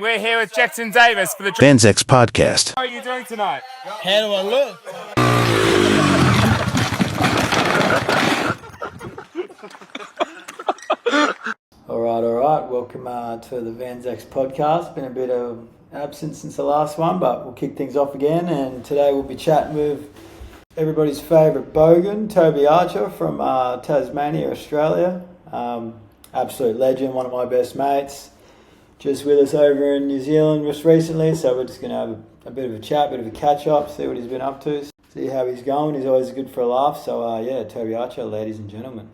We're here with Jackson Davis for the Vanzacs podcast. How are you doing tonight? How do I look? All right. Welcome to the Vanzacs podcast. Been a bit of absence since the last one, but we'll kick things off again. And today we'll be chatting with everybody's favourite bogan, Toby Archer from Tasmania, Australia. Absolute legend, one of my best mates. Just with us over in New Zealand just recently, so we're just going to have a bit of a chat, bit of a catch-up, see what he's been up to, see how he's going. He's always good for a laugh. So, Toby Archer, ladies and gentlemen.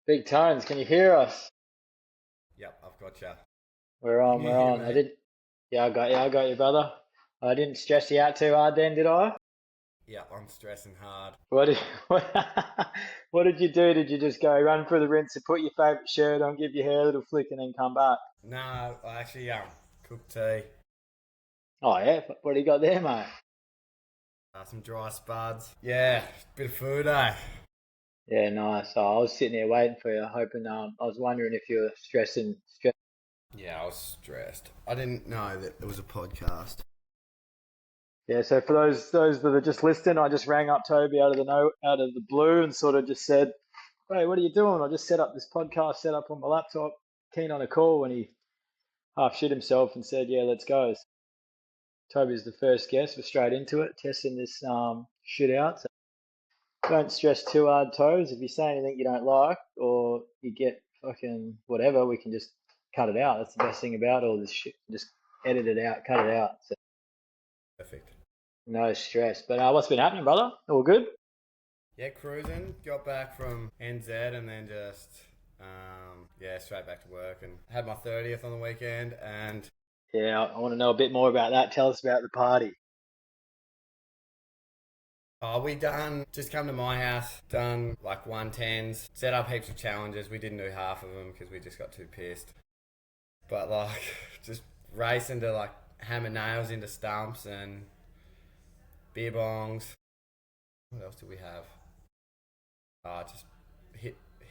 Big tones, can you hear us? Yep, I've got you. We're on. I got you, brother. I didn't stress you out too hard then, did I? Yeah, I'm stressing hard. What did you do? Did you just go run through the rinse and put your favourite shirt on, give your hair a little flick and then come back? No, I actually cooked tea. Oh yeah? What do you got there, mate? Some dry spuds. Yeah, bit of food, eh? Yeah, nice. So I was sitting here waiting for you, hoping, I was wondering if you were stressing. Yeah, I was stressed. I didn't know that it was a podcast. Yeah, so for those that are just listening, I just rang up Toby out of the blue and sort of just said, "Hey, what are you doing?" I just set up this podcast, set up on my laptop, keen on a call, and he half shit himself and said, "Yeah, let's go." So Toby's the first guest. We're straight into it, testing this shit out. So don't stress too hard, Toes. If you say anything you don't like or you get fucking whatever, we can just cut it out. That's the best thing about all this shit. Just edit it out, cut it out. So Perfect. no stress. But what's been happening, brother? All good? Yeah, cruising. Got back from NZ and then just, straight back to work. And had my 30th on the weekend and... Yeah, I want to know a bit more about that. Tell us about the party. We just come to my house, done like 110s, set up heaps of challenges. We didn't do half of them because we just got too pissed. But like, just racing to like hammer nails into stumps and beer bongs. What else do we have? Just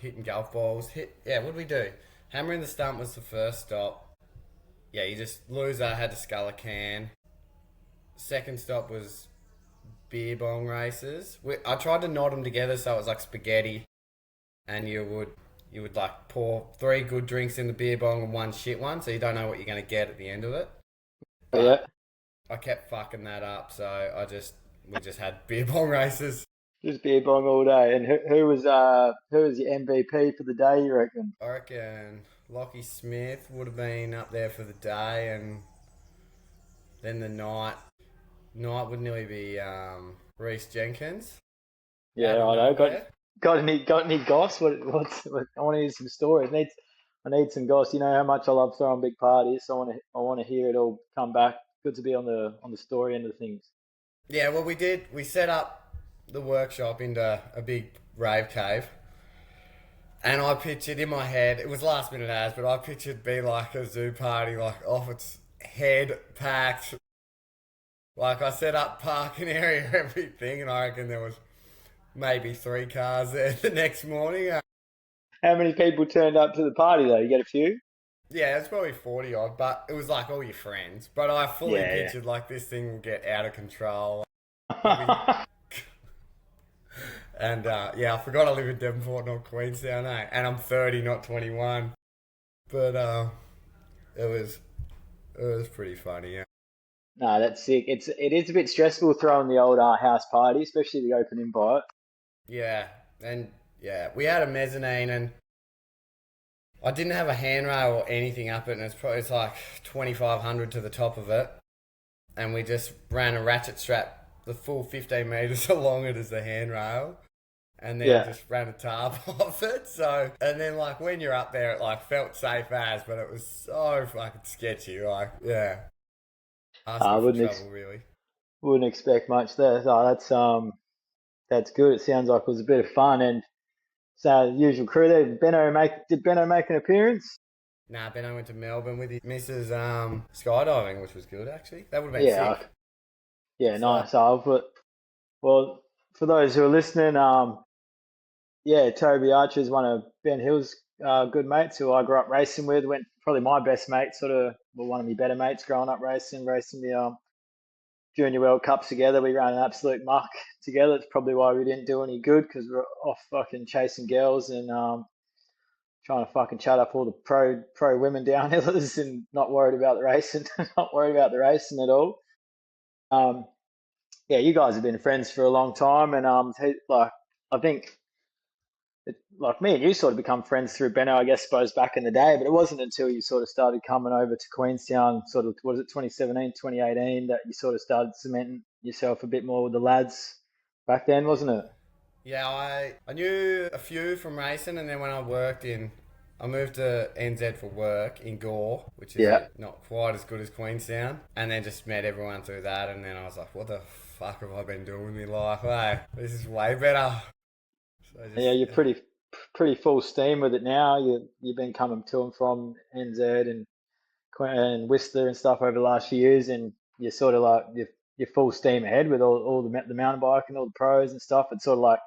hitting golf balls. What did we do? Hammering the stump was the first stop. Yeah, you just loser had to scull a can. Second stop was beer bong races. I tried to knot them together so it was like spaghetti, and you would like pour 3 good drinks in the beer bong and 1 shit one, so you don't know what you're going to get at the end of it. But yeah, I kept fucking that up, so we just had beer bong races. just beer bong all day. And who was your MVP for the day, you reckon? I reckon Lockie Smith would have been up there for the day, and then the night would nearly be Reece Jenkins. Yeah, I know. Got any goss? What I want to hear some stories. I need some goss. You know how much I love throwing big parties, so I want to hear it all come back. Good to be on the story end of things. Yeah, well, we set up the workshop into a big rave cave, and I pictured in my head, it was last minute as, but I pictured being like a zoo party, like off its head, packed. Like, I set up parking area, everything, and I reckon there was maybe 3 cars there the next morning. How many people turned up to the party, though? You get a few? Yeah, it's probably 40 odd, but it was like all your friends. But I fully pictured like this thing will get out of control. And I forgot I live in Devonport, not Queenstown, eh? And I'm 30, not 21. But it was pretty funny, yeah. No, that's sick. It is a bit stressful throwing the old house party, especially the open invite. Yeah, and we had a mezzanine, and I didn't have a handrail or anything up it, and it's like 2,500 to the top of it, and we just ran a ratchet strap the full 15 metres along it as the handrail, and then just ran a tarp off it. So, and then like when you're up there, it like felt safe as, but it was so fucking sketchy. Like, yeah. I wouldn't expect much there. So that's good. It sounds like it was a bit of fun, and so the usual crew there. Did Benno make an appearance? Nah, Benno went to Melbourne with his missus skydiving, which was good actually. That would have been sick. Yeah, nice. Well, for those who are listening, yeah, Toby Archer's one of Ben Hill's good mates who I grew up racing with. Went probably my best mate, sort of, well, one of my better mates growing up racing the Junior World Cups together. We ran an absolute muck together. It's probably why we didn't do any good because we're off fucking chasing girls and trying to fucking chat up all the pro women downhillers and not worried about the racing, not worried about the racing at all. Um, yeah, you guys have been friends for a long time, and like I think like me and you sort of become friends through Benno, I guess, suppose back in the day, but it wasn't until you sort of started coming over to Queenstown, sort of, was it 2017, 2018, that you sort of started cementing yourself a bit more with the lads back then, wasn't it? Yeah, I knew a few from racing, and then when I moved to NZ for work in Gore, which is Yeah. not quite as good as Queenstown, and then just met everyone through that, and then I was like, what the fuck have I been doing with my life? Hey, this is way better. So Yeah, you're pretty full steam with it now. You've been coming to and from NZ and and Whistler and stuff over the last few years, and you're sort of like you're full steam ahead with all the mountain bike and all the pros and stuff. It's sort of like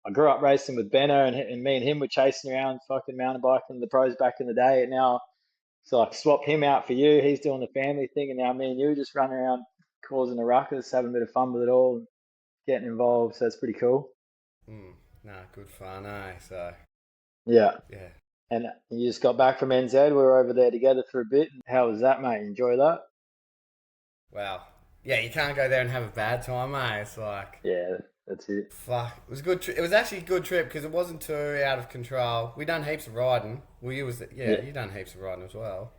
I grew up racing with Benno, and me and him were chasing around fucking mountain biking the pros back in the day. And now it's like swap him out for you. He's doing the family thing, and now me and you just running around causing a ruckus, having a bit of fun with it all, and getting involved. So it's pretty cool. Nah, good fun, eh? So, Yeah. yeah. And you just got back from NZ. We were over there together for a bit. How was that, mate? Enjoy that? Wow. Yeah, you can't go there and have a bad time, eh? It's like, Yeah, that's it. fuck. It was a good. It was actually a good trip because it wasn't too out of control. We done heaps of riding. Well, Yeah, you done heaps of riding as well.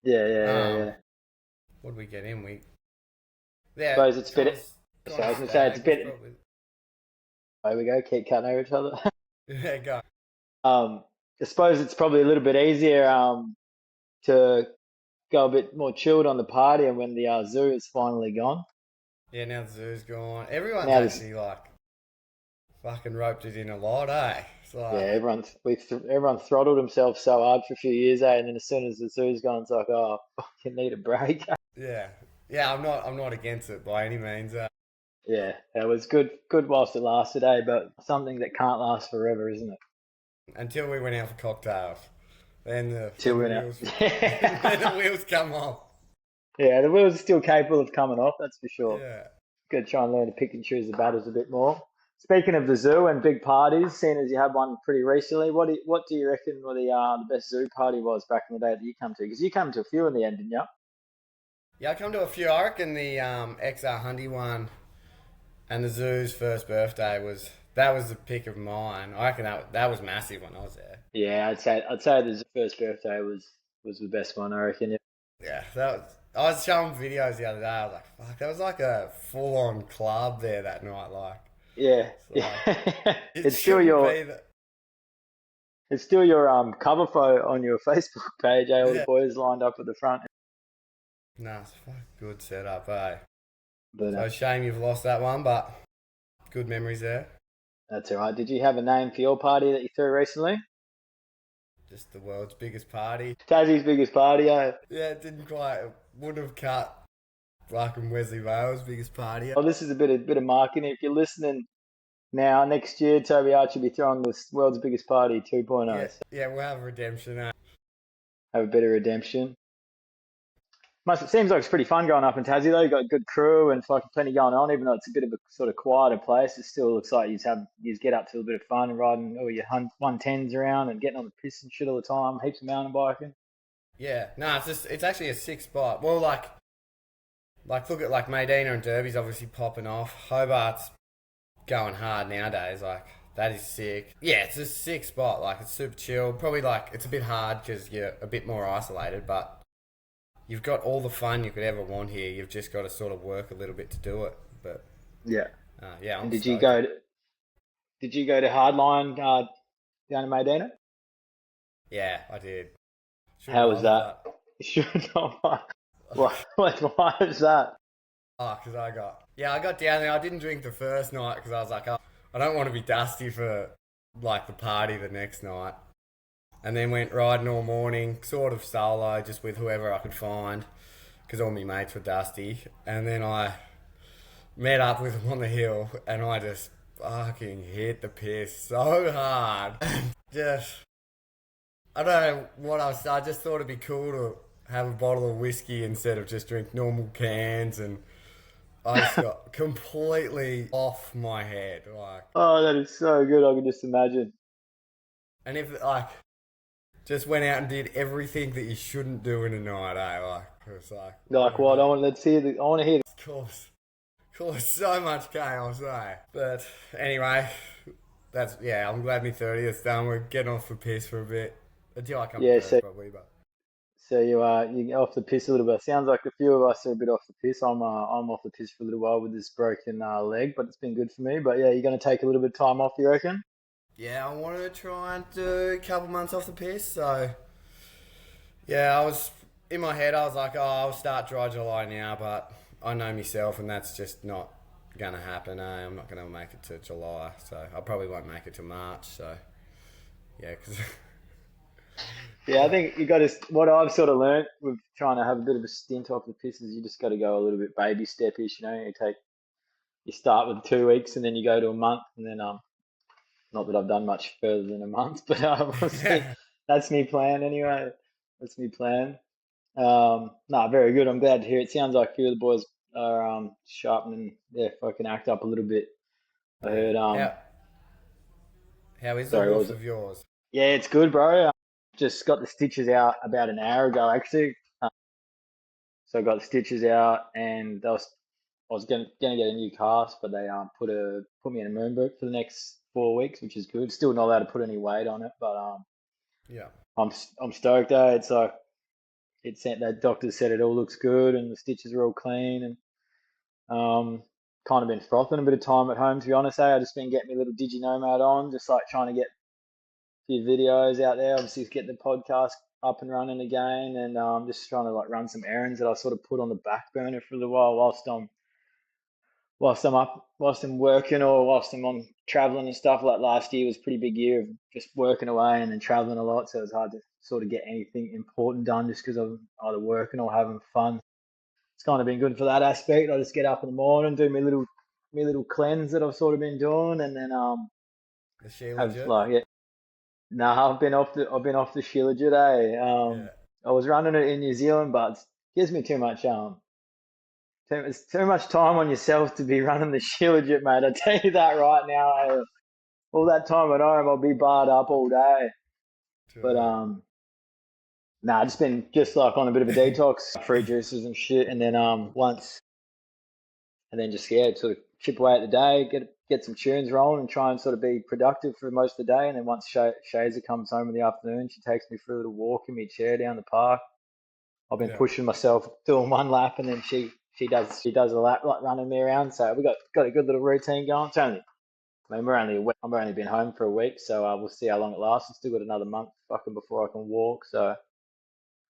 yeah. What did we get in? Yeah, Suppose it's a bit. So I was gonna say it's a Stag was bit. probably. There we go. Keep cutting over each other. Yeah, go. I suppose it's probably a little bit easier to go a bit more chilled on the party, and when the zoo is finally gone. Yeah, now the zoo's gone. Everyone's Now this, actually like fucking roped it in a lot, eh? It's yeah, like, everyone throttled himself so hard for a few years, and then as soon as the zoo's gone, it's like, oh, fucking need a break. yeah, yeah. I'm not against it by any means. Yeah, it was good whilst it lasted, but something that can't last forever, isn't it? Until we went out for cocktails, Till then the we're now. wheels then the wheels come off. Yeah, the wheels are still capable of coming off, that's for sure. Yeah. Got to try and learn to pick and choose the battles a bit more. Speaking of the zoo and big parties, seeing as you had one pretty recently, what do you reckon the best zoo party was back in the day that you come to? Because you came to a few in the end, didn't you? Yeah, I come to a few. I reckon the XR Hundy one and the zoo's first birthday was the pick of mine. I reckon that was massive when I was there. Yeah, I'd say the first birthday was the best one, I reckon. Yeah, Yeah, I was showing videos the other day. I was like, fuck, that was like a full on club there that night. Like, yeah. it's like, it It's still shouldn't your be that. it's still your cover photo on your Facebook page. All the Yeah. boys lined up at the front. Nah, it's a fucking good setup, eh? But So shame you've lost that one, but good memories there. that's all right. Did you have a name for your party that you threw recently? Just the world's biggest party. Tassie's biggest party, eh? Yeah, it wouldn't have cut fucking Wesley Vale's biggest party. Well, this is a bit of marketing. If you're listening now, next year, Toby Archer will be throwing the world's biggest party 2.0. Yeah, So yeah, we'll have redemption. have a bit of redemption. It seems like it's pretty fun going up in Tassie though. You got a good crew and fucking plenty going on, even though it's a bit of a sort of quieter place. It still looks like you get up to a bit of fun and riding all your 110s around and getting on the piss and shit all the time. Heaps of mountain biking. Yeah, no, it's actually a sick spot. Well, like look at like Medina and Derby's obviously popping off. Hobart's going hard nowadays. Like that is sick. Yeah, it's a sick spot. Like it's super chill. Probably like it's a bit hard because you're a bit more isolated, but you've got all the fun you could ever want here. You've just got to sort of work a little bit to do it. But Yeah. yeah, I'm And did stoked. you go to Hardline down in Medina? Yeah, I did. Should've How was gone, that? Sure. Why was that? Oh, because I got down there. I didn't drink the first night because I was like, oh, I don't want to be dusty for like the party the next night. And then went riding all morning, sort of solo, just with whoever I could find, because all my mates were dusty. And then I met up with them on the hill, and I just fucking hit the piss so hard. Just, I don't know what I just thought it'd be cool to have a bottle of whiskey instead of just drink normal cans, and I just got completely off my head. Like, Oh, that is so good. I can just imagine. and if like just went out and did everything that you shouldn't do in a night, Like, it's like, Like what? Let's hear I want to hear. Cause so much chaos, But anyway, I'm glad my 30th's done. We're getting off the piss for a bit. Until I come Yeah, first, probably, but so you get off the piss a little bit. Sounds like a few of us are a bit off the piss. I'm off the piss for a little while with this broken leg, but it's been good for me. But yeah, you're going to take a little bit of time off, you reckon? yeah, I wanted to try and do a couple months off the piss. So yeah, I was in my head. I was like, I'll start dry July now, but I know myself, and that's just not gonna happen. I'm not gonna make it to July, so I probably won't make it to March. So yeah, because Yeah, I think you got to. What I've sort of learnt with trying to have a bit of a stint off the piss is you just got to go a little bit baby step-ish. You start with 2 weeks and then you go to a month, and then not that I've done much further than a month, but we'll see. That's me plan anyway. That's me plan. No, very good. I'm glad to hear it. Sounds like a few of the boys are sharpening their fucking act up a little bit. I heard. How is the Sorry, what hoof was it? of yours? Yeah, it's good, bro. Just got the stitches out about an hour ago, actually. So I got the stitches out, and I was gonna get a new cast, but they put me in a moon boot for the next 4 weeks, which is good. Still not allowed to put any weight on it, but Yeah. I'm stoked. It's like that doctor said it all looks good, and the stitches are all clean, and kind of been frothing a bit of time at home, to be honest. I just been getting my little DigiNomad on, just like trying to get a few videos out there. Obviously, get the podcast up and running again, and just trying to like run some errands that I sort of put on the back burner for a little while whilst I'm working or whilst I'm on traveling and stuff. Like last year was a pretty big year of just working away and then traveling a lot, so it was hard to sort of get anything important done just because I'm either working or having fun. It's kind of been good for that aspect. I just get up in the morning, do my little cleanse that I've sort of been doing, and then The Sheila have Jet? like yeah. No, I've been off the Shilajit, eh? Yeah. I was running it in New Zealand, but it gives me it's too much time on yourself to be running the Shilajit, mate. I tell you that right now. All that time at home, I'll be barred up all day. But True. nah, just been just like on a bit of a detox, fruit juices and shit, and then just sort of chip away at the day, get some tunes rolling, and try and sort of be productive for most of the day. And then once Shazer comes home in the afternoon, she takes me for a little walk in my chair down the park. I've been Yeah. pushing myself, doing one lap, and then she does a lap, like running me around. So we got a good little routine going. I've only been home for a week, so we'll see how long it lasts. I've still got another month fucking before I can walk. So,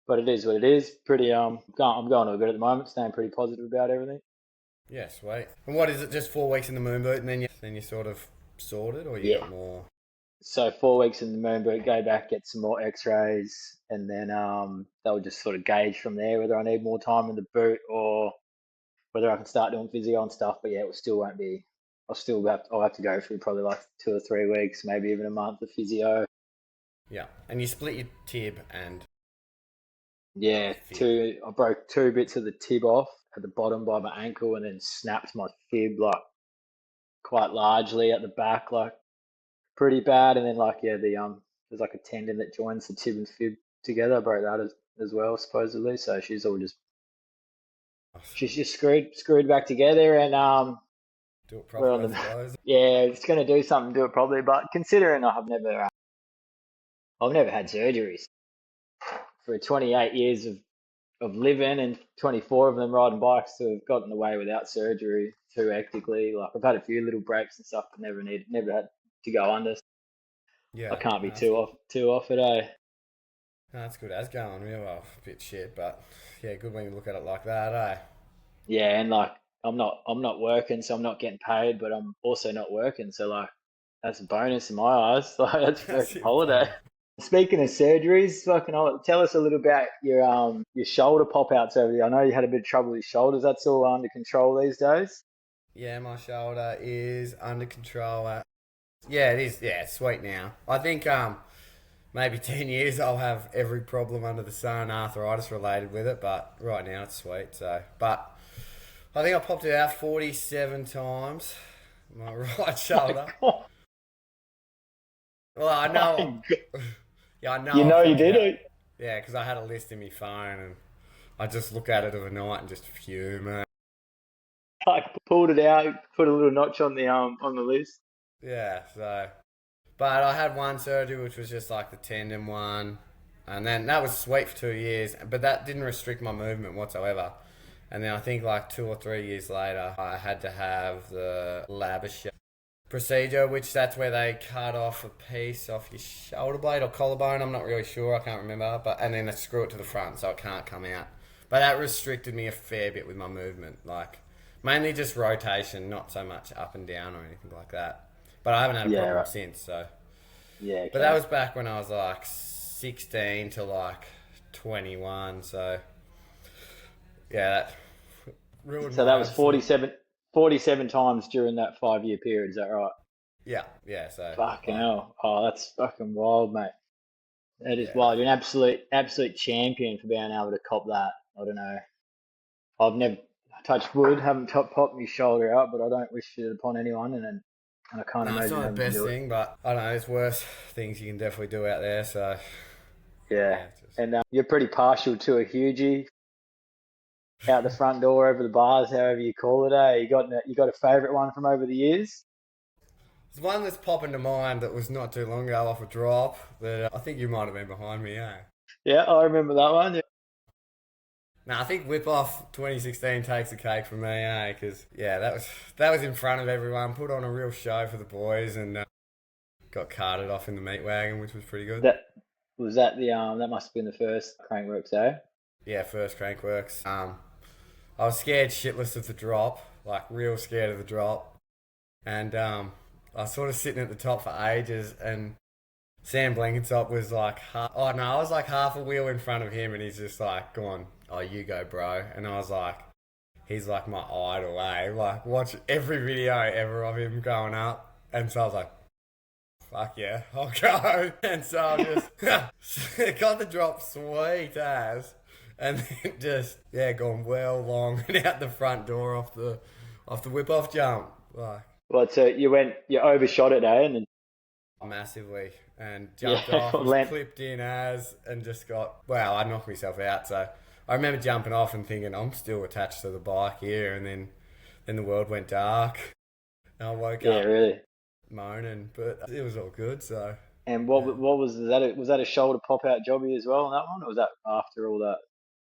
but it is what it is. Pretty I'm going all good at the moment. Staying pretty positive about everything. Yeah, sweet. And what is it? Just 4 weeks in the moon boot, and then you sort of sorted, or you Yeah. got more? So 4 weeks in the moon boot, go back, get some more X-rays, and then they'll just sort of gauge from there whether I need more time in the boot or whether I can start doing physio and stuff. But yeah, it still won't be. I'll have to go through probably like 2 or 3 weeks, maybe even a month of physio. Yeah. And you split your tib and Yeah, fib. I broke 2 bits of the tib off at the bottom by my ankle, and then snapped my fib like quite largely at the back, like pretty bad. And then like there's like a tendon that joins the tib and fib together. I broke that as well supposedly. So she's just screwed back together, and Do it we're on properly, I the suppose. yeah, it's gonna do something to it probably. But considering I've never had surgeries for 28 years of living, and 24 of them riding bikes to have gotten away without surgery too hectically. Like I've had a few little breaks and stuff, but never had to go under. I Yeah. can't be No, that's good. too off it, eh? No, that's good. That's going real well. A bit shit, but yeah, good when you look at it like that, eh? Yeah, and like I'm not working, so I'm not getting paid, but I'm also not working, so like that's a bonus in my eyes. Like that's a That's freaking it, holiday. bro. Speaking of surgeries, tell us a little about your shoulder pop outs over there. I know you had a bit of trouble with your shoulders. That's all under control these days. Yeah, my shoulder is under control. Yeah, it is. Yeah, it's sweet now. I think maybe 10 years I'll have every problem under the sun, arthritis related with it, but right now it's sweet. So, but I think I popped it out 47 times, my right shoulder. Oh Well, I my know. God. Yeah, I know. You I know you popped it did out. it. Yeah, because I had a list in my phone and I just look at it overnight and just fume. Like pulled it out, put a little notch on the list. Yeah, so. But I had one surgery which was just like the tendon one. And then that was sweet for 2 years, but that didn't restrict my movement whatsoever. And then I think like 2 or 3 years later, I had to have the Labish procedure, which that's where they cut off a piece off your shoulder blade or collarbone. I'm not really sure. I can't remember. But and then they screw it to the front so it can't come out. But that restricted me a fair bit with my movement, like mainly just rotation, not so much up and down or anything like that. But I haven't had a Yeah, problem right. since. So, Yeah, but that okay. was back when I was like 16 to like 21. So yeah, that ruined So that my was absolute. 47 times during that 5 year period. Is that right? Yeah, yeah. So Fucking like hell. Oh, that's fucking wild, mate. That is yeah. wild. You're an absolute champion for being able to cop that. I don't know. I've never touched wood, haven't popped my shoulder out, but I don't wish it upon anyone, and I can't No, it's imagine not the having to best do it. thing, but I don't know. There's worse things you can definitely do out there. So Yeah, yeah, just and you're pretty partial to a hugie out the front door over the bars, however you call it. Eh? You got a favourite one from over the years? there's one that's popping to mind that was not too long ago off a drop that I think you might have been behind me. Eh? Yeah, I remember that one. Yeah, No, I think Whip Off 2016 takes the cake for me, eh? Because yeah, that was in front of everyone, put on a real show for the boys, and got carted off in the meat wagon, which was pretty good. that was that the that must have been the first Crankworks, eh? Yeah, first Crankworks. I was scared shitless of the drop, like real scared of the drop, and I was sort of sitting at the top for ages, and Sam Blenkinsop was like, oh no, I was like half a wheel in front of him, and he's just like, go on, oh you go, bro, and I was like, he's like my idol, eh? Like watch every video ever of him growing up, and so I was like, fuck yeah, I'll go, and so I just got the drop sweet as, and then just yeah, gone well long and out the front door off the whip off jump, like. Well, so you overshot it, eh? And then, Massively and jumped yeah, off, was land. clipped in as, and just got, wow, I knocked myself out. So I remember jumping off and thinking, I'm still attached to the bike here. And then the world went dark and I woke Yeah, up really. moaning, but it was all good. So And yeah. what was that a shoulder pop out jobby as well on that one, or was that after all that?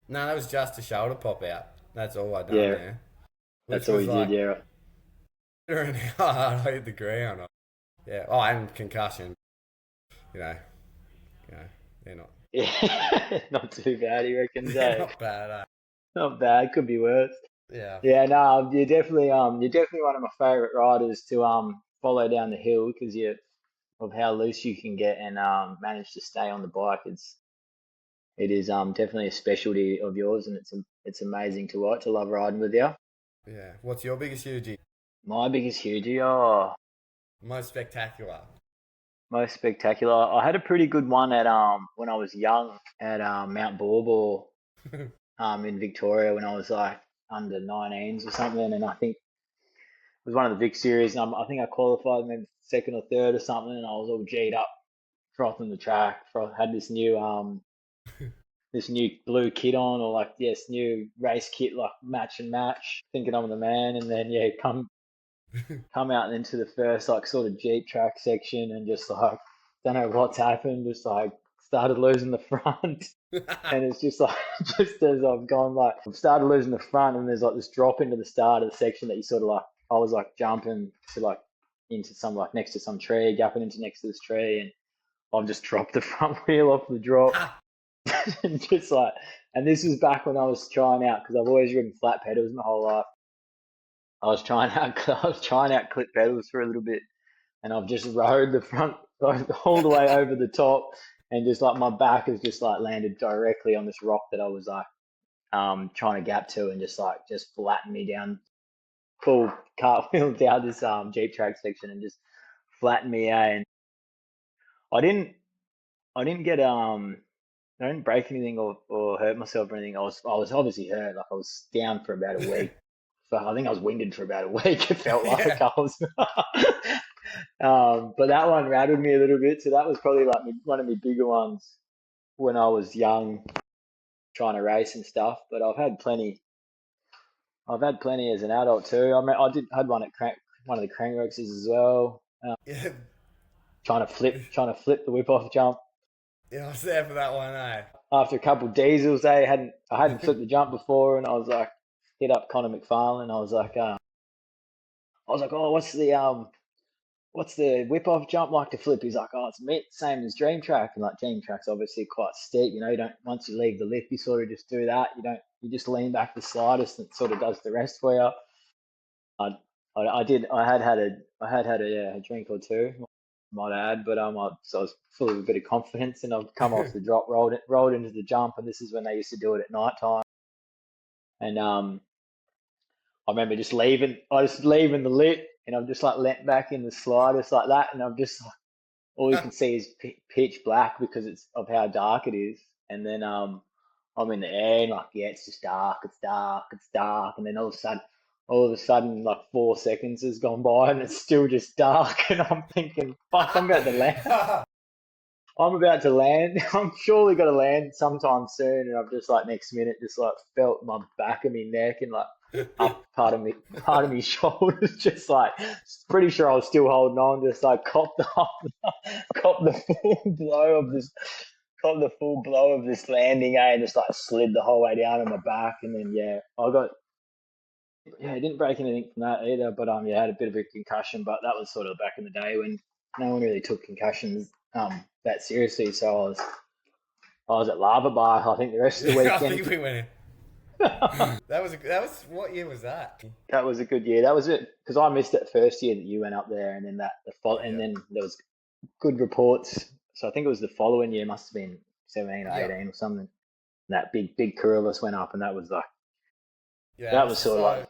No, that was just a shoulder pop out. That's all I done Yeah, there, which that's all was you did. like, Yeah, right. and how hard I hit the ground. Yeah. Oh, and concussion, you know, you know, they're not, Yeah, not too bad. He reckons, they're eh? not bad. Not bad. Could be worse. Yeah. Yeah, no, you're definitely one of my favourite riders to follow down the hill because you of how loose you can get and manage to stay on the bike. It is definitely a specialty of yours, and it's amazing to watch. I love riding with you. Yeah. What's your biggest UG? My biggest hugie, oh, Most spectacular. most spectacular. I had a pretty good one at when I was young at Mount Bawbor in Victoria when I was like under 19s or something, and I think it was one of the big series, and I think I qualified maybe second or third or something, and I was all G'd up, frothing the track. Had this new blue kit on, or like yes, new race kit, like match and match, thinking I'm the man, and then yeah, come out into the first like sort of Jeep track section, and just like don't know what's happened, just like started losing the front. And it's just like, just as I've gone, like, I've started losing the front, and there's like this drop into the start of the section that you sort of like, I was like jumping to like into some like next to some tree, gapping into next to this tree, and I've just dropped the front wheel off the drop. And just like, and this was back when I was trying out because I've always ridden flat pedals my whole life. I was trying out clip pedals for a little bit, and I've just rode the front all the way over the top, and just like my back has just like landed directly on this rock that I was like trying to gap to, and just flattened me down full cartwheel down this Jeep track section and just flattened me, and I didn't get I didn't break anything or hurt myself or anything. I was obviously hurt. Like I was down for about a week. So I think I was winded for about a week. It felt like Yeah. I was. But that one rattled me a little bit. So that was probably like one of my bigger ones when I was young, trying to race and stuff. But I've had plenty. I've had plenty as an adult too. I mean, had one at one of the Crankworxes as well. Yeah. Trying to flip the whip off jump. Yeah, I was there for that one, eh? After a couple of diesels, I hadn't flipped the jump before, and I was like, hit up Connor McFarlane. I was like, oh, what's the whip off jump like to flip? He's like, oh, it's same as Dream Track, and like Dream Track's obviously quite steep. You know, you don't once you leave the lift, you sort of just do that. You just lean back the slightest, and it sort of does the rest for you. I had had a, yeah, a drink or two, might add, but so I was full of a bit of confidence, and I've come off the drop, rolled into the jump, and this is when they used to do it at night time, and I remember I was leaving the lit, and I'm just like leant back in the sliders like that, and I'm just like, all you can see is pitch black because it's of how dark it is, and then I'm in the air and like, yeah, it's just dark, it's dark, it's dark, and then all of a sudden, like 4 seconds has gone by and it's still just dark, and I'm thinking, fuck, I'm about to land. I'm about to land. I'm surely going to land sometime soon, and I've just like next minute just like felt my back of my neck and like up part of me shoulders, just like pretty sure I was still holding on, just like cop the full blow of this, cop the full blow of this landing, and just like slid the whole way down on my back, and then I didn't break anything from that either, but yeah, I had a bit of a concussion, but that was sort of back in the day when no one really took concussions that seriously. So I was at Lava Bar, I think, the rest of the I weekend. think we went. That was what year was that? That was a good year. That was it, because I missed it first year that you went up there, and then and Yeah. then there was good reports. So I think it was the following year, must have been 17 or Yeah. 18 or something. That big crew of us went up, and that was like Yeah, it that was was sort of so. like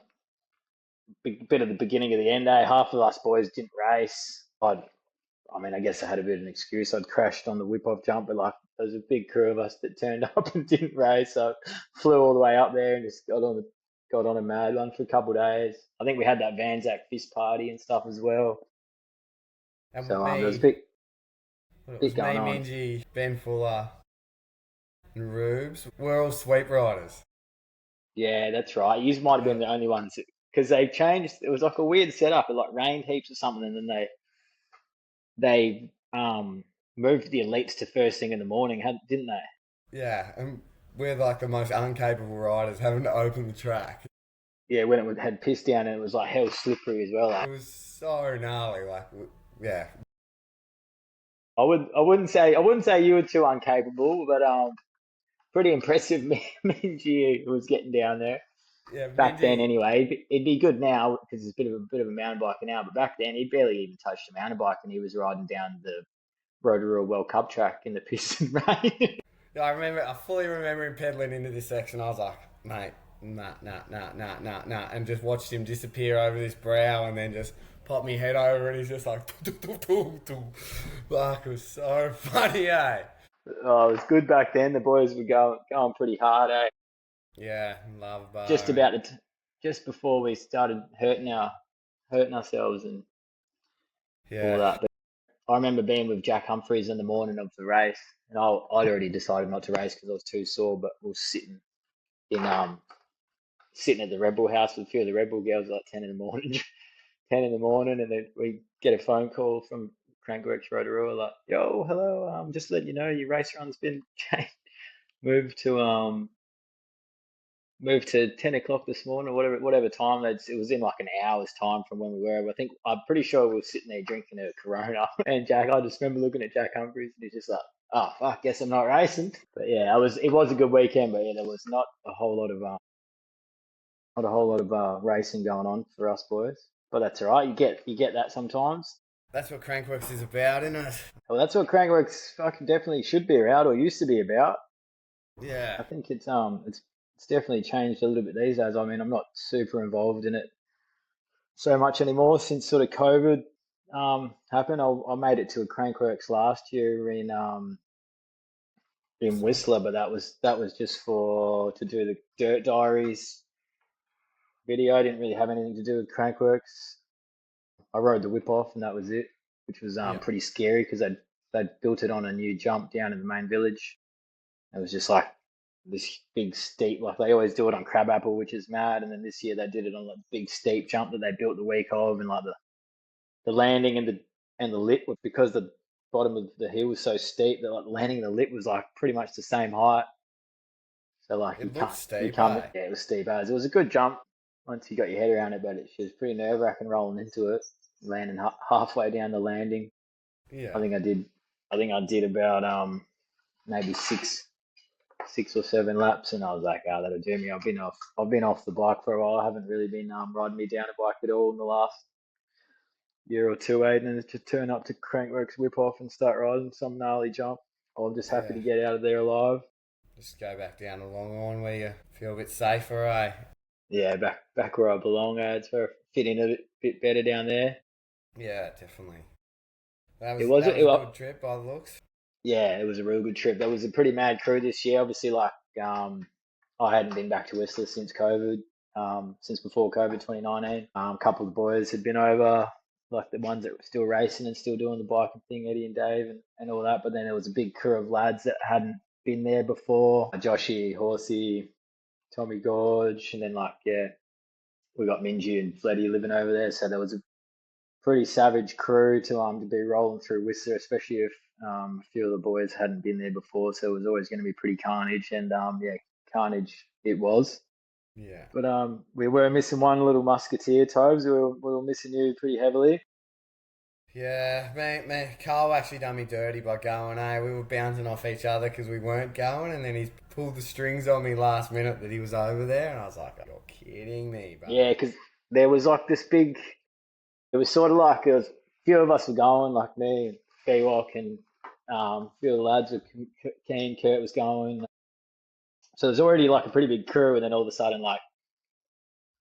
bit of the beginning of the end. Half of us boys didn't race. I mean, I guess I had a bit of an excuse. I'd crashed on the whip off jump, but like there was a big crew of us that turned up and didn't race. So flew all the way up there and just got on a mad one for a couple of days. I think we had that Vanzac fist party and stuff as well. And So there was a me, it was bit me, going on. Mingy, Ben Fuller, and Rubes. We're all sweep riders. Yeah, that's right. You might have Yeah. been the only ones because they changed. It was like a weird setup. It like rained heaps or something, and then they moved the elites to first thing in the morning, didn't they? Yeah, and we're like the most incapable riders having to open the track. Yeah, when had piss down and it was like hell slippery as well. It was so gnarly. Like, yeah. I wouldn't say you were too incapable, but pretty impressive. Me and Gio was getting down there Yeah, back then. Mingy. Anyway, it'd be good now because it's a bit of a mountain biker now. But back then, he barely even touched a mountain bike, and he was riding down the Rotorua World Cup track in the piss and rain. Yeah, I fully remember him pedaling into this section. I was like, mate, nah, and just watched him disappear over this brow, and then just pop me head over, and he's just like, fuck, it was so funny, eh? Oh, it was good back then. The boys were going pretty hard, eh? Yeah, love Just bar. about just before we started hurting ourselves and all Yeah, that. But I remember being with Jack Humphreys in the morning of the race, and I'd already decided not to race because I was too sore. But we were in sitting at the Rebel house with a few of the Rebel girls like 10 in the morning, 10 in the morning, and then we get a phone call from Crankworx Rotorua like, "Yo, hello, just letting you know your race run's been changed, moved to moved to 10 o'clock this morning, or whatever time. It was in like an hour's time from when we were. I think I'm pretty sure we were sitting there drinking a Corona. And I just remember looking at Jack Humphreys, and he's just like, "Oh fuck, guess I'm not racing." But yeah, it was a good weekend. But yeah, there was not a whole lot of racing going on for us boys. But that's all right. You get that sometimes. that's what Crankworks is about, isn't it? Well, that's what Crankworks fucking definitely should be about, or used to be about. Yeah, I think it's definitely changed a little bit these days. I mean, I'm not super involved in it so much anymore since sort of COVID happened. I made it to a Crankworks last year in Whistler, but that was just for to do the Dirt Diaries video. I didn't really have anything to do with Crankworks. I rode the whip off and that was it, which was Yeah. pretty scary because they'd built it on a new jump down in the main village. It was just like this big steep, like they always do it on Crabapple, which is mad. And then this year they did it on like big steep jump that they built the week of, and like the landing and the lip was because the bottom of the hill was so steep that like the landing and the lip was like pretty much the same height. So like It looked you steep, come eh? yeah, it was steep as it was a good jump once you got your head around it, but it was pretty nerve wracking rolling into it, landing halfway down the landing. Yeah. I think I did about maybe six or seven laps, and I was like, oh, that'll do me. I've been off the bike for a while. I haven't really been riding me down a bike at all in the last year or two, and then just turn up to Crankworks, whip off, and start riding some gnarly jump. I'm just happy Yeah. to get out of there alive. Just go back down the long line where you feel a bit safer, eh? Yeah, back where I belong. It's where I fit in a bit better down there. Yeah, definitely. That It was was that it was a was good trip by the looks. Yeah, it was a real good trip. That was a pretty mad crew this year. Obviously, like I hadn't been back to Whistler since COVID, since before COVID 2019. A couple of the boys had been over, like the ones that were still racing and still doing the biking thing, Eddie and Dave and all that. But then there was a big crew of lads that hadn't been there before. Joshy, Horsey, Tommy Gorge, and then we got Minji and Fleddy living over there. So there was a pretty savage crew to be rolling through Whistler, especially if a few of the boys hadn't been there before. So it was always going to be pretty carnage, and yeah, carnage it was. Yeah. But we were missing one little musketeer, Tobes. We were missing you pretty heavily. Yeah, mate, Carl actually done me dirty by going, we were bouncing off each other because we weren't going, and then he pulled the strings on me last minute that he was over there, and I was like, you're kidding me, bro. Yeah, because there was like this big. It was sort of like a few of us were going, like me and Bewok, and a few of the lads were keen. Kurt was going. So there's already like a pretty big crew, and then all of a sudden, like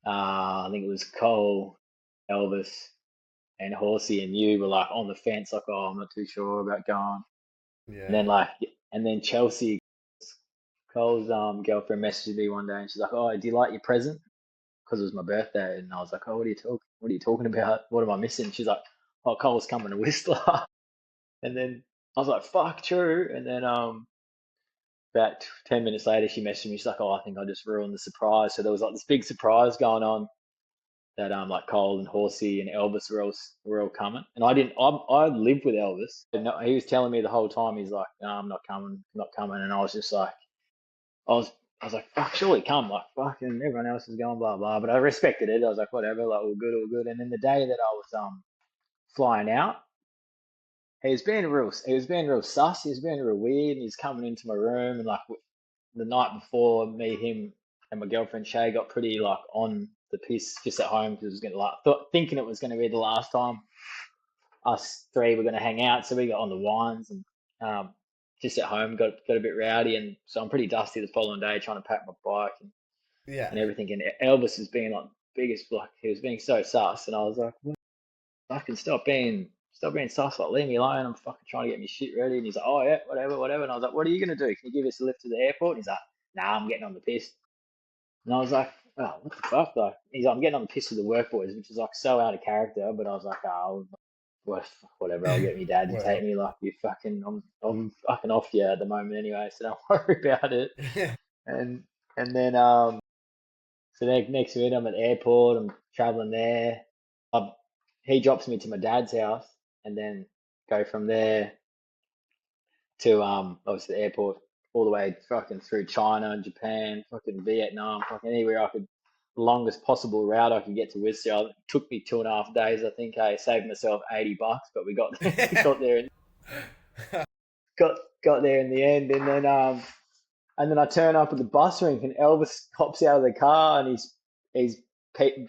I think it was Cole, Elvis, and Horsey and you were like on the fence, like, oh, I'm not too sure about going. Yeah. And then Chelsea, Cole's girlfriend messaged me one day, and she's like, oh, do you like your present? Because it was my birthday, and I was like, oh, what are you talking about? What am I missing? She's like, oh, Cole's coming to Whistler. And then I was like, fuck, true. And then about 10 minutes later, she messaged me. She's like, oh, I think I just ruined the surprise. So there was like this big surprise going on that like Cole and Horsey and Elvis were all coming. And I lived with Elvis. And he was telling me the whole time, he's like, no, I'm not coming. And I was just like, I was like, fuck, surely come. Like, fucking everyone else is going, blah, blah. But I respected it. I was like, whatever, like, all good, all good. And then the day that I was flying out, he was being real sus. He was being real weird. And he's coming into my room, and like the night before, me, him, and my girlfriend Shay got pretty like on the piss just at home because it was going to thinking it was going to be the last time us three were going to hang out. So we got on the wines and just at home got a bit rowdy, and so I'm pretty dusty the following day trying to pack my bike Yeah. and everything. And Elvis was being like biggest like he was being so sus, and I was like, what? Fucking stop being sus, like leave me alone. I'm fucking trying to get my shit ready. And he's like, oh yeah, whatever. And I was like, what are you gonna do? Can you give us a lift to the airport? And he's like, nah, I'm getting on the piss. And I was like, oh, what the fuck? Like, he's like, I'm getting on the piss with the work boys, which is like so out of character. But I was like, oh, whatever. I'll get my dad to take me. Like, I'm fucking off you at the moment anyway, so don't worry about it. And then so next minute I'm at the airport. I'm traveling there. He drops me to my dad's house, and then go from there to obviously the airport all the way fucking through China, Japan, fucking Vietnam, fucking anywhere I could. The longest possible route I could get to Whistler. It took me 2.5 days, I think. I saved myself $80, but we got there and got there in the end. And then I turn up at the bus rink, and Elvis hops out of the car, and he's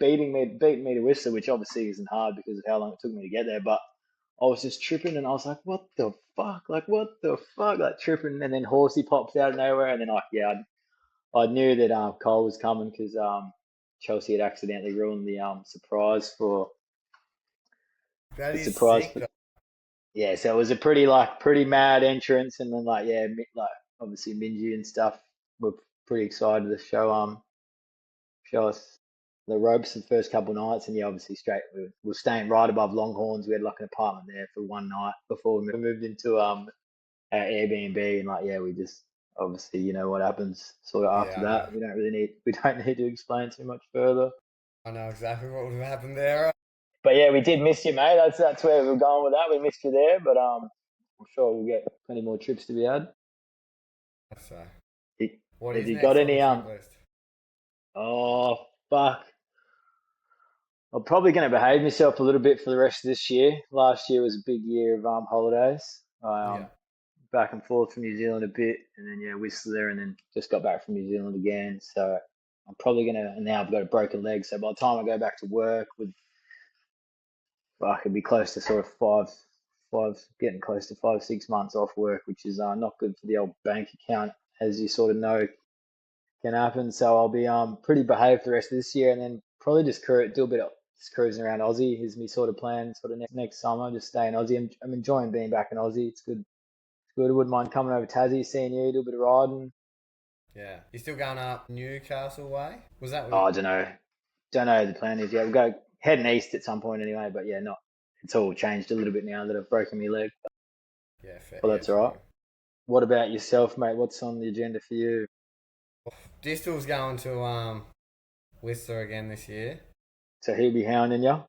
beating me to Whistler, which obviously isn't hard because of how long it took me to get there. But I was just tripping, and I was like, what the fuck? Like, tripping. And then Horsey pops out of nowhere, and then I knew that Cole was coming because Chelsea had accidentally ruined the surprise for That the is surprise sick. for yeah. So it was a pretty mad entrance, and then like yeah, like obviously Minji and stuff were pretty excited to show us the ropes the first couple of nights, and yeah, obviously straight we were staying right above Longhorns. We had like an apartment there for one night before we moved into our Airbnb, and like yeah, we just obviously you know what happens sort of after Yeah, I know. that. We don't need to explain too much further. I know exactly what would have happened there. But yeah, we did miss you, mate. That's where we were going with that. We missed you there, but I'm sure we'll get plenty more trips to be had. So, Have what have is you got next on the any trip list? Oh fuck! I'm probably going to behave myself a little bit for the rest of this year. Last year was a big year of holidays. I Yeah. back and forth from New Zealand a bit, and then yeah, Whistler, and then just got back from New Zealand again. So I'm probably gonna. And now I've got a broken leg, so by the time I go back to work, I could be close to sort of getting close to 5 6 months off work, which is not good for the old bank account, as you sort of know can happen. So I'll be pretty behaved for the rest of this year, and then probably just do a bit of just cruising around Aussie is me sort of plan sort of next summer. Just stay in Aussie. I'm enjoying being back in Aussie. It's good. It's good. I wouldn't mind coming over Tassie, seeing you, do a bit of riding. Yeah. You still going up Newcastle way? Was that Oh, what I don't know the plan is. Yeah, we'll go heading east at some point anyway. But yeah, not. It's all changed a little bit now that I've broken my leg. Yeah, fair. But Yeah, that's all right. true. What about yourself, mate? What's on the agenda for you? Distal's going to Whistler again this year. So he'll be hounding you.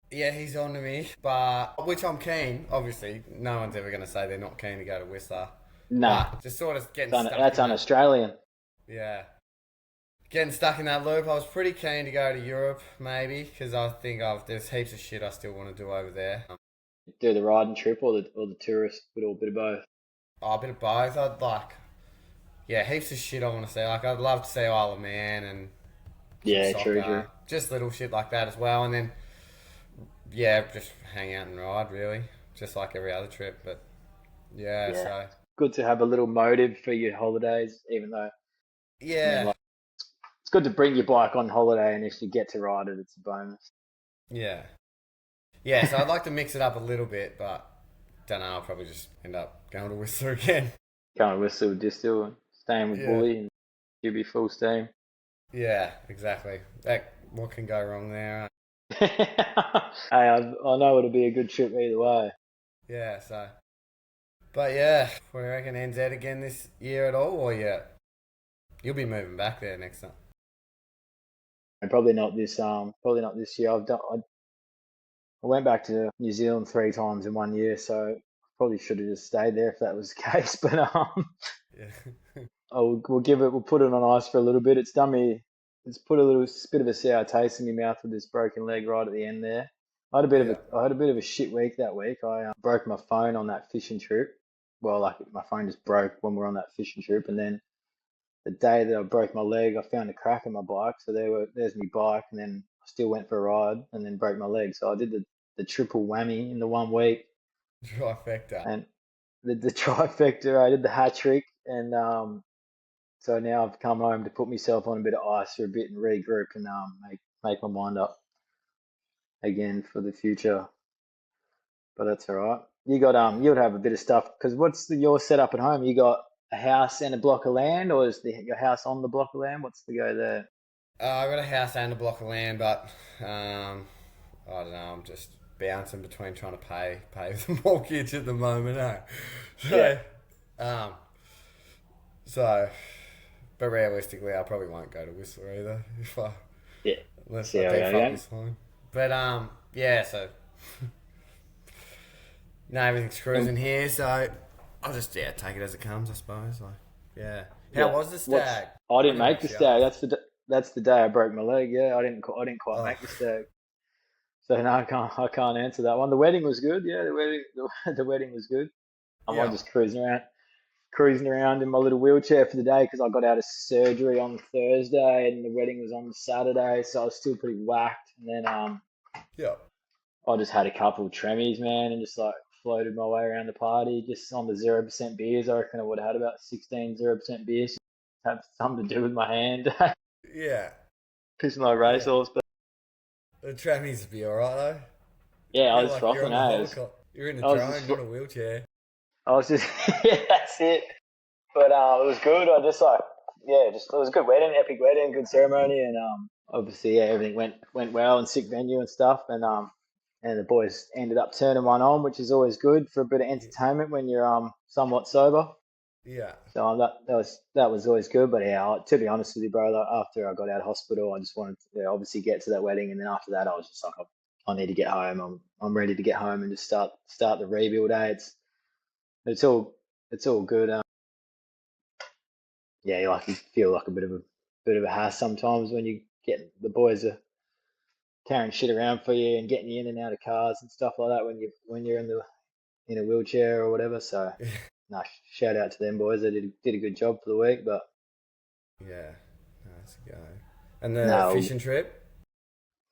Yeah, he's on to me, but which I'm keen. Obviously, no one's ever going to say they're not keen to go to Whistler, Nah, but just sort of getting that's stuck that's in that. un-Australian. Yeah, getting stuck in that loop. I was pretty keen to go to Europe, maybe, because I think there's heaps of shit I still want to do over there. Do the riding trip or the tourist, but a bit of both. Oh, a bit of both. I'd like, yeah, heaps of shit I want to see. Like, I'd love to see Isle of Man and some Yeah, true, true. soccer, just little shit like that as well, and then yeah, just hang out and ride really, just like every other trip. But yeah, Yeah, so good to have a little motive for your holidays, even though I mean, yeah, like, it's good to bring your bike on holiday, and if you get to ride it, it's a bonus. yeah, yeah. So I'd like to mix it up a little bit, but don't know. I'll probably just end up going to Whistler again. Going with Silver Distill and staying with Yeah, Bully, and you'll be full steam. yeah, exactly. That what can go wrong there? Hey, I know it'll be a good trip either way. Yeah, so. But yeah, we reckon NZ again this year at all, or yeah, you'll be moving back there next time. And probably not this year. I went back to New Zealand 3 times in one year, so probably should have just stayed there if that was the case. But Yeah, we'll put it on ice for a little bit. It's put a little bit of a sour taste in my mouth with this broken leg right at the end there. yeah, I had a bit of a shit week that week. I broke my phone on that fishing trip. Well, like my phone just broke when we were on that fishing trip, and then the day that I broke my leg, I found a crack in my bike. So there's my bike, and then I still went for a ride, and then broke my leg. So I did the triple whammy in the one week, trifecta. and the trifecta. I did the hat trick, and so now I've come home to put myself on a bit of ice for a bit and regroup and make my mind up again for the future. But that's all right. You would have a bit of stuff because your setup at home? You got a house and a block of land, or is your house on the block of land? What's the go there? I got a house and a block of land, but I don't know. I'm just bouncing between trying to pay the mortgage at the moment. Eh? Yeah, So, um, so, but realistically, I probably won't go to Whistler either yeah. unless See I how do you go fuck again. this line. But yeah. So no, everything's cruising And here. So I'll just take it as it comes, I suppose. Like yeah. How yeah, was the what's stag? I I didn't didn't make the actually stag. ask. That's the day I broke my leg. Yeah, I didn't quite Oh make the stag. So no, I can't answer that one. The wedding was good. Yeah, the wedding was good. I'm yeah. just cruising around in my little wheelchair for the day because I got out of surgery on Thursday and the wedding was on Saturday, so I was still pretty whacked. And then Yeah. I just had a couple of tremies, man, and just like floated my way around the party just on the 0% beers. I reckon I would have had about 16 0% beers. Have something to do with my hand. Yeah. pissing like racehorse. But The trammies would be alright though. yeah, I Feel was like you're frothing. on a Eh? helicopter. You're in a I was drone, just, not a wheelchair. I was just, yeah, that's it. But it was good. I just like, yeah, just it was a good wedding, epic wedding, good ceremony, and obviously, yeah, everything went well and sick venue and stuff, and the boys ended up turning one on, which is always good for a bit of entertainment when you're somewhat sober. Yeah. So that was always good. But yeah, to be honest with you, bro, like, after I got out of hospital, I just wanted to obviously get to that wedding, and then after that, I was just like, I need to get home. I'm ready to get home and just start the rebuild. It's all good. Yeah, you feel like a bit of a hass sometimes when you get the boys are carrying shit around for you and getting you in and out of cars and stuff like that when you're in a wheelchair or whatever. So no, shout out to them boys. They did a good job for the week. But Yeah. Nice go. And the no, fishing trip?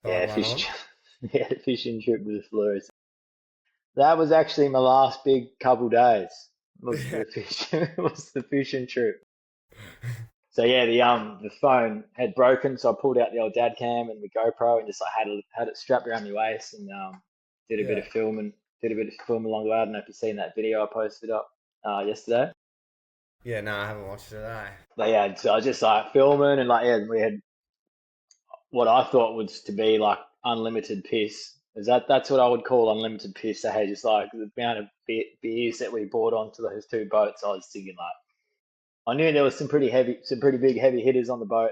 yeah, Tied one on? yeah, the fishing trip was flawless. That was actually my last big couple days. Was the fishing trip. So yeah, the phone had broken, so I pulled out the old dad cam and the GoPro and just like had it strapped around my waist and did a bit Yeah. of filming along the way. I don't know if you've seen that video I posted up yesterday. Yeah, no, I haven't watched it, But yeah, so I was just like filming and like yeah, we had what I thought was to be like unlimited piss. Is that's what I would call unlimited piss? So hey, just like the amount of beers that we brought onto those two boats, I was thinking like I knew there was some pretty big heavy hitters on the boat,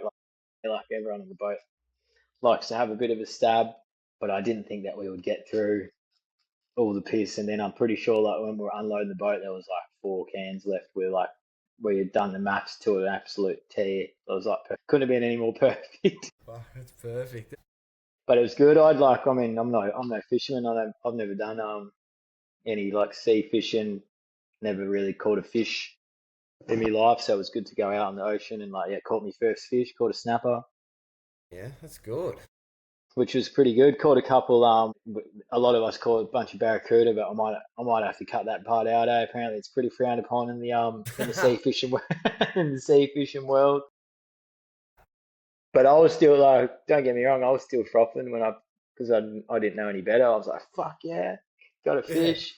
like everyone on the boat likes to have a bit of a stab, but I didn't think that we would get through all the piss. And then I'm pretty sure like when we were unloading the boat, there was like 4 cans left. We had done the maths to an absolute T. It was like couldn't have been any more perfect. Fuck, that's perfect. But it was good. I mean, I'm no fisherman. I've never done any like sea fishing. Never really caught a fish in my life, so it was good to go out in the ocean and like yeah, caught my first fish, caught a snapper, Yeah, that's good. which was pretty good. Caught a couple. A lot of us caught a bunch of barracuda, but I might have to cut that part out. Apparently, it's pretty frowned upon in the sea fishing in the sea fishing world. But I was still like, don't get me wrong, I was still frothing because I didn't know any better. I was like, fuck yeah, got a Yeah. fish.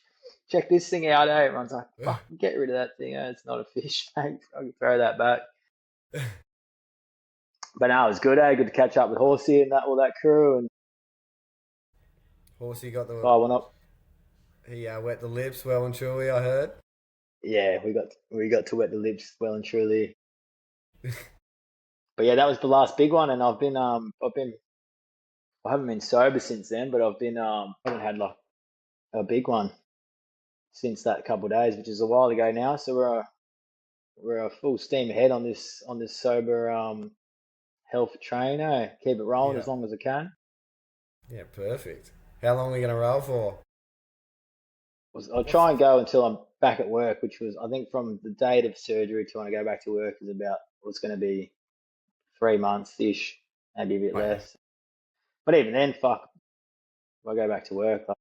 Check this thing out. Everyone's like, fuck, get rid of that thing. It's not a fish, mate. I can throw that back. But no, it was good. Good to catch up with Horsey and all that crew. And Horsey got I went up. he wet the lips well and truly, I heard. Yeah, we got to wet the lips well and truly. But yeah, that was the last big one, and I haven't been sober since then, but I haven't had like a big one since that couple of days, which is a while ago now. So we're a full steam ahead on this sober health train. Keep it rolling Yeah. as long as I can. Yeah, perfect. How long are we going to roll for? I'll try and go until I'm back at work, which was I think from the date of surgery to when I go back to work is about what's going to be 3 months ish, maybe a bit Wow. less. But even then, fuck, if I go back to work, I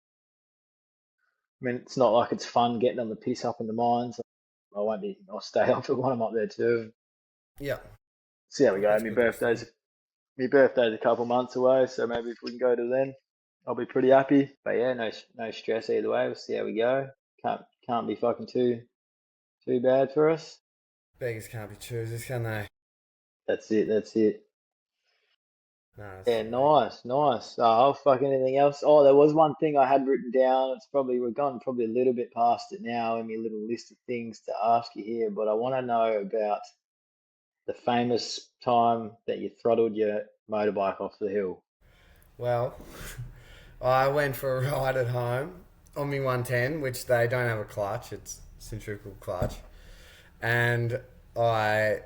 mean, it's not like it's fun getting on the piss up in the mines. I'll stay up for when I'm up there too. Yeah. See how we go. That's My good. birthday's a couple months away, so maybe if we can go to then, I'll be pretty happy. But yeah, no stress either way. We'll see how we go. Can't be fucking too bad for us. Beggars can't be choosers, can they? That's it. No, that's Yeah, sweet. nice. Oh, fuck anything else? Oh, there was one thing I had written down. We've gone probably a little bit past it now in my little list of things to ask you here, but I want to know about the famous time that you throttled your motorbike off the hill. Well, I went for a ride at home on my 110, which they don't have a clutch. It's centrifugal clutch. And I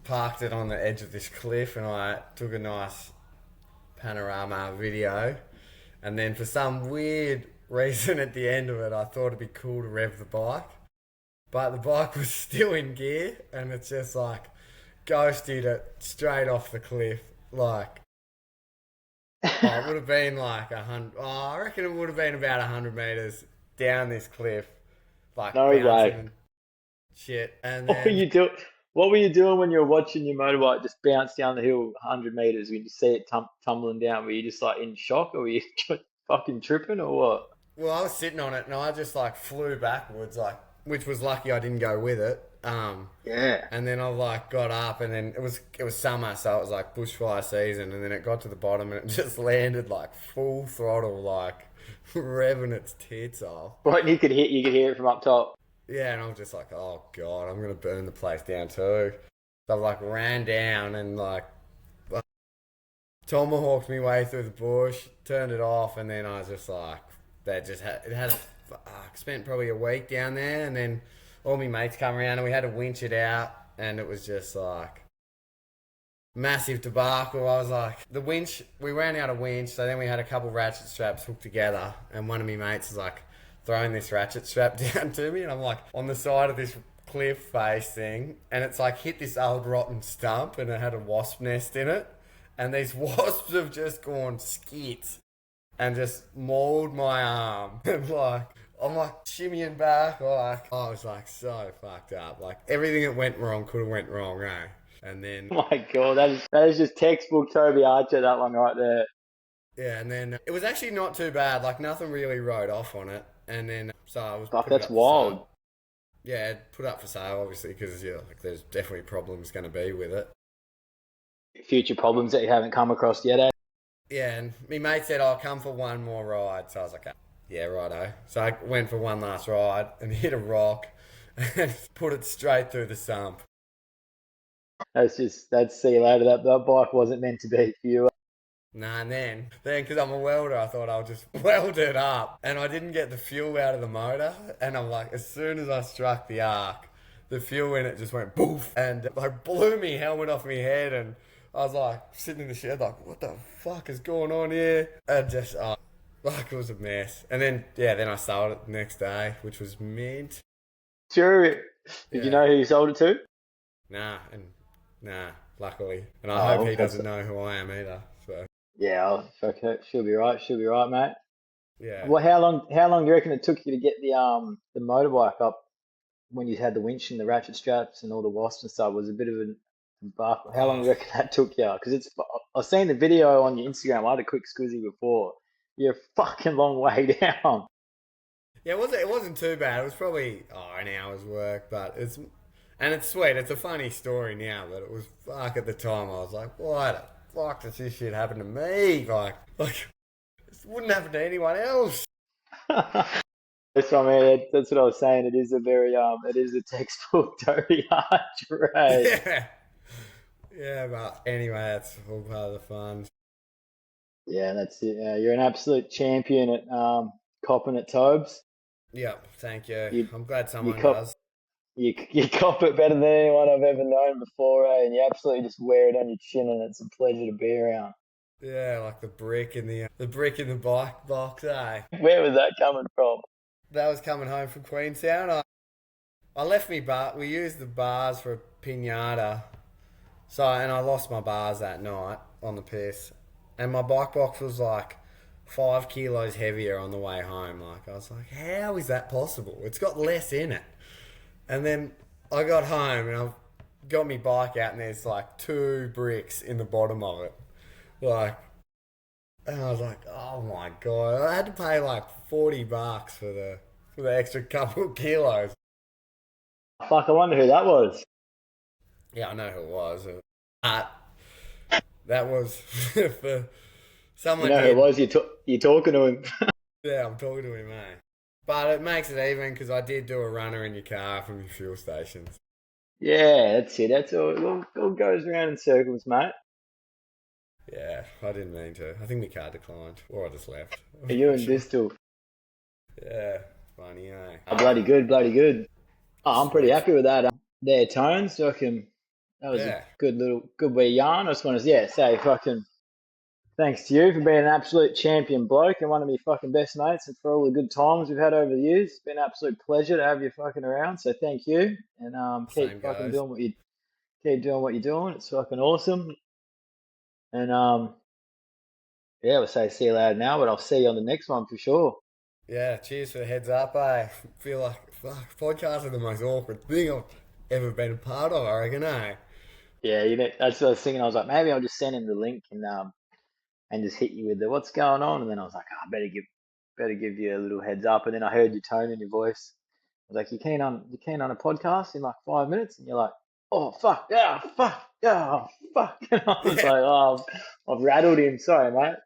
parked it on the edge of this cliff and I took a nice panorama video. And then for some weird reason at the end of it, I thought it'd be cool to rev the bike. But the bike was still in gear and it's just like ghosted it straight off the cliff. Like, it would have been like 100. Oh, I reckon it would have been about 100 meters down this cliff, like No bouncing way. and shit. And What then were you doing? What were you doing when you were watching your motorbike just bounce down the hill 100 meters? When you see it tumbling down, were you just like in shock, or were you fucking tripping, or what? Well, I was sitting on it and I just like flew backwards, like, which was lucky I didn't go with it. Yeah. And then I like got up, and then it was summer, so it was like bushfire season. And then it got to the bottom, and it just landed like full throttle, like revving its tits off. Right, and you could hear it from up top. Yeah, and I was just like, oh god, I'm gonna burn the place down too. So I like ran down and like tomahawked my way through the bush, turned it off, and then I was just like, spent probably a week down there, and then all my mates come around and we had to winch it out, and it was just like massive debacle. I was like, we ran out of winch, so then we had a couple ratchet straps hooked together, and one of my mates was like throwing this ratchet strap down to me, and I'm like on the side of this cliff face thing, and it's like hit this old rotten stump, and it had a wasp nest in it, and these wasps have just gone skits and just mauled my arm. And like, I'm like shimmying back, like I was like so fucked up. Like everything that went wrong could have went wrong, eh? And then Oh my god, that is just textbook Toby Archer, that one right there. yeah, and then it was actually not too bad. Like nothing really rode off on it. And then so I was Fuck, put it that's up for wild. sale. Yeah, put up for sale obviously because like there's definitely problems going to be with it. Future problems that you haven't come across yet, eh? Yeah, and my mate said I'll come for one more ride, so I was like, yeah, righto. So I went for one last ride and hit a rock and put it straight through the sump. That's see you later. That bike wasn't meant to be for you. Nah, and then because I'm a welder, I thought I'll just weld it up. And I didn't get the fuel out of the motor. And I'm like, as soon as I struck the arc, the fuel in it just went poof and like blew me helmet off my head. And I was like sitting in the shed like, what the fuck is going on here? And just, like it was a mess. And then, yeah, then I sold it the next day, which was mint. Sure. Did you know who you sold it to? Nah, luckily. And I hope he doesn't know who I am either. So Yeah, okay. She'll be right. She'll be right, mate. yeah. Well, how long do you reckon it took you to get the motorbike up when you had the winch and the ratchet straps and all the wasps and stuff? It was a bit of a debacle. How long do you reckon that took you? Because I've seen the video on your Instagram. I had a quick squizzy before. You're a fucking long way down. Yeah, it wasn't too bad. It was probably an hour's work, but it's sweet. It's a funny story now, but it was fuck at the time. I was like, why the fuck does this shit happen to me? Like this wouldn't happen to anyone else. That's what I mean. That's what I was saying. It is it is a textbook Toby Archer. Yeah, yeah, but anyway, that's all part of the fun. Yeah, that's it. You're an absolute champion at copping at Tobes. Yep, thank you. You- I'm glad someone cop- does. You cop it better than anyone I've ever known before, and you absolutely just wear it on your chin, and it's a pleasure to be around. Yeah, like the brick in the bike box, eh? Where was that coming from? That was coming home from Queenstown. I left me bar. We used the bars for a pinata. And I lost my bars that night on the piss. And my bike box was like 5 kilos heavier on the way home. Like, I was like, how is that possible? It's got less in it. And then I got home and I've got my bike out and there's like 2 bricks in the bottom of it. Like, and I was like, oh my God. I had to pay like $40 for the extra couple of kilos. Fuck, I wonder who that was. Yeah, I know who it was. That was for someone. You know who it was? You're talking to him. Yeah, I'm talking to him, mate. But it makes it even because I did do a runner in your car from your fuel stations. Yeah, that's it. That's all. It all goes around in circles, mate. Yeah, I didn't mean to. I think my car declined, or I just left. Are you and Bristol? Yeah, funny, eh? Oh, bloody good, bloody good. Oh, I'm pretty happy with that. There, Tones. I reckon that was a good wee yarn. I just want to, say fucking thanks to you for being an absolute champion bloke and one of my fucking best mates, and for all the good times we've had over the years. It's been an absolute pleasure to have you fucking around. So thank you, and keep Same fucking goes. doing what you're doing. It's fucking awesome. And we'll say see you later now, but I'll see you on the next one for sure. Yeah, cheers for the heads up, eh? Feel like, fuck, podcasts are the most awkward thing. ever been a part of, I reckon, eh? Yeah, that's what I was thinking. I was like, maybe I'll just send him the link and just hit you with the what's going on. And then I was like, I better give you a little heads up. And then I heard your tone in your voice. I was like, you keen on a podcast in like 5 minutes? And you're like, oh fuck, yeah, fuck, yeah, oh, fuck. And I was Yeah. like, oh, I've rattled him. Sorry, mate.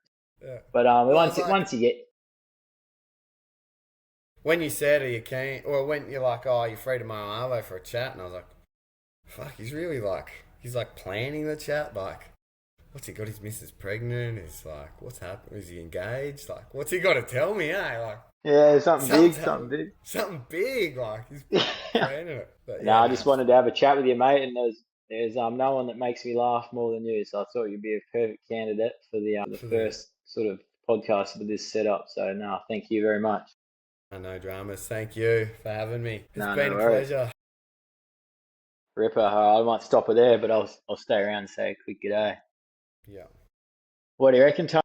Yeah. But Well, it's like, once you get, when you said, are you keen? Or when you're like, oh, you're free tomorrow, Arvo, for a chat. And I was like, fuck, he's like planning the chat. Like, what's he got his missus pregnant? It's like, what's happening? Is he engaged? Like, what's he got to tell me, eh? Like, yeah, something big, something something something big. Like, he's big. planning it. But No, yeah, I no. just wanted to have a chat with you, mate. And there's no one that makes me laugh more than you. So I thought you'd be a perfect candidate for the For the, first sort of podcast with this setup. So no, thank you very much. no dramas. Thank you for having me. It's No, been no a worries. pleasure. Ripper, I might stop it there, but I'll stay around and say a quick g'day. Yeah. What do you reckon, Tom?